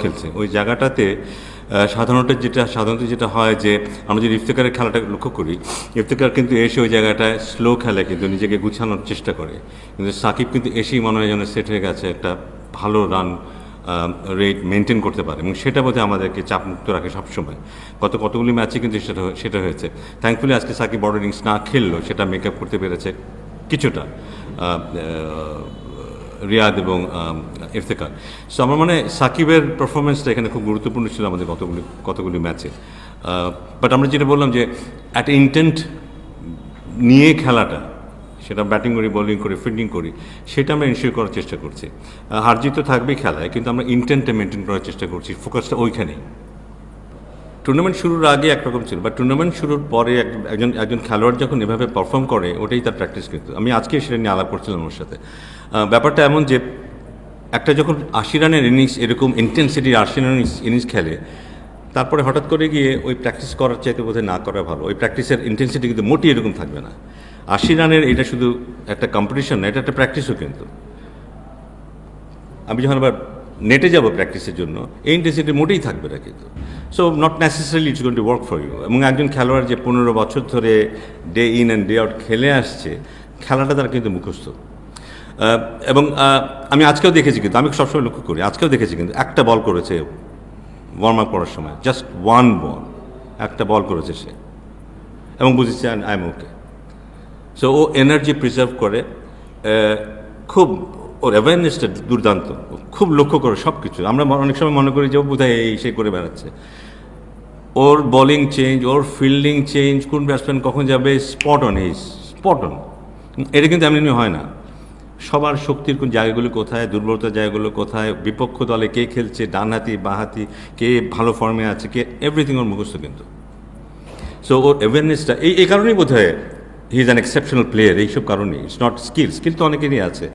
খেলছে ওই জায়গাটাতে সাধারণত যেটা হয় যে আমরা যদি ইফতেখারের খেলাটা লক্ষ্য করি, ইফতেখার কিন্তু এসে ওই জায়গাটায় স্লো খেলে, কিন্তু নিজেকে গুছানোর চেষ্টা করে। কিন্তু সাকিব কিন্তু এসেই মনে হয় যেন সেট হয়ে গেছে, একটা ভালো রান রেট মেনটেন করতে পারে, এবং সেটা বোধহয় আমাদেরকে চাপমুক্ত রাখে সবসময়। কতগুলি ম্যাচে কিন্তু সেটা হয়েছে। থ্যাঙ্কফুলি আজকে সাকিব বড় ইনিংস না খেললেও সেটা মেক আপ করতে পেরেছে কিছুটা রিয়াদ এবং ইফতেখার। সো আমার মানে সাকিবের পারফরমেন্সটা এখানে খুব গুরুত্বপূর্ণ ছিল আমাদের কতগুলি ম্যাচে। বাট আমরা যেটা বললাম যে একটা ইন্টেন্ট নিয়ে খেলাটা, সেটা ব্যাটিং করি, বোলিং করি, ফিল্ডিং করি, সেটা আমরা এনশিওর করার চেষ্টা করছি। হারজিত তো থাকবেই খেলায়, কিন্তু আমরা ইন্টেন্টটা মেনটেন করার চেষ্টা করছি, ফোকাসটা ওইখানেই। টুর্নামেন্ট শুরুর আগে একরকম ছিল, বা টুর্নামেন্ট শুরুর পরে একজন খেলোয়াড় যখন এভাবে পারফর্ম করে, ওটাই তার প্র্যাকটিস। কিন্তু আমি আজকে সেটা নিয়ে আলাপ করছিলাম ওর সাথে। ব্যাপারটা এমন যে একটা যখন ৮০ রানের ইনিংস, এরকম ইন্টেন্সিটির ৮০ রানের ইনিংস খেলে, তারপরে হঠাৎ করে গিয়ে ওই প্র্যাকটিস করার চাইতে বোধহয় না করা ভালো। ওই প্র্যাকটিসের ইন্টেন্সিটি কিন্তু মোটেই এরকম থাকবে না। ৮০ রানের এটা শুধু একটা কম্পিটিশন না, এটা একটা প্র্যাকটিসও। কিন্তু আমি যখন আবার নেটে যাব প্র্যাকটিসের জন্য, এই ইন্টেন্সিটি মোটেই থাকবে না কিন্তু। So not necessarily it's going to work for you. এবং একজন খেলোয়াড় যে ১৫ বছর ধরে day in and day out খেলে আসছে, খেলাটা তার কিন্তু মুখস্থ। এবং আমি আজকেও দেখেছি, কিন্তু আমি সবসময় লক্ষ্য করি, আজকেও দেখেছি কিন্তু একটা বল করেছে ওয়ার্ম আপ করার সময়, জাস্ট ওয়ান বল, একটা বল করেছে সে, এবং বুঝেছে আই এম ওকে। সো ও এনার্জি প্রিজার্ভ করে, খুব ওর অ্যাওয়ারনেসটা দুর্দান্ত, খুব লক্ষ্য করে সব কিছু। আমরা অনেক সময় মনে করি যে ও বোধহয় এই সে করে বেড়াচ্ছে। ওর বোলিং চেঞ্জ, ওর ফিল্ডিং চেঞ্জ, কোন ব্যাটসম্যান কখন যাবে, স্পট অন। এটা কিন্তু এমনি হয় না। সবার শক্তির কোন জায়গাগুলো কোথায়, দুর্বলতার জায়গাগুলো কোথায়, বিপক্ষ দলে কে খেলছে, ডানহাতি বাঁহাতি, কে ভালো ফর্মে আছে, কে, এভরিথিং ওর মুখস্থ কিন্তু। সো ওর অ্যাওয়ারনেসটা এই কারণেই বোধ হয় he is an exceptional player. এইসব কারণেই, ইটস নট স্কিল তো অনেকেরই আছে।